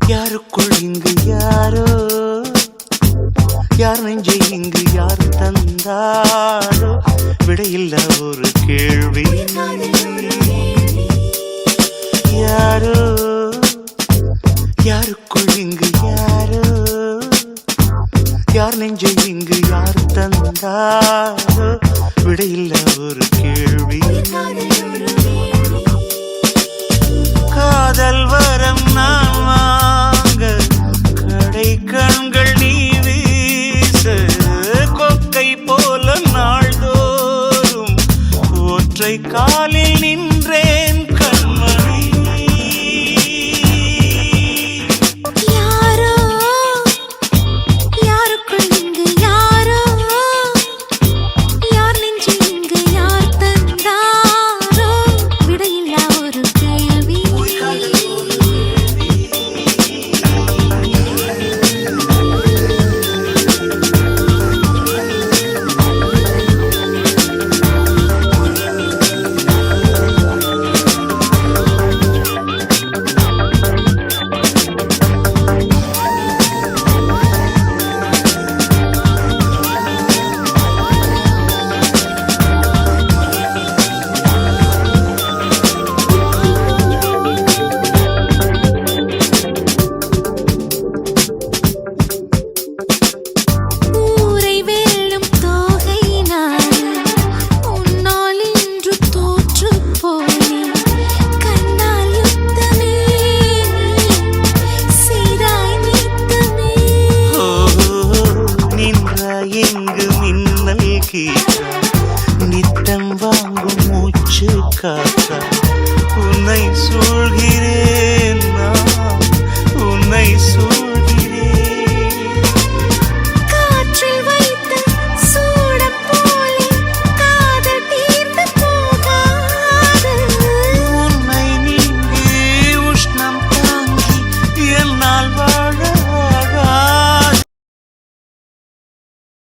யாருக்குள் இங்கு யாரோ, யார் நெஞ்சை இங்கு யார் தந்தாரோ, விடையில்ல ஒரு கேள்வி. யாரோ யாருக்குள் இங்கு யாரோ, யார் நெஞ்சை இங்கு யார் தந்தாரோ, விடையில்ல ஒரு கேள்வி. காதல் வரம் நான் வாங்க கடை கண்கள் நீ வீச, கொக்கை போல நாள்தோறும் ஒற்றை காலில் நின்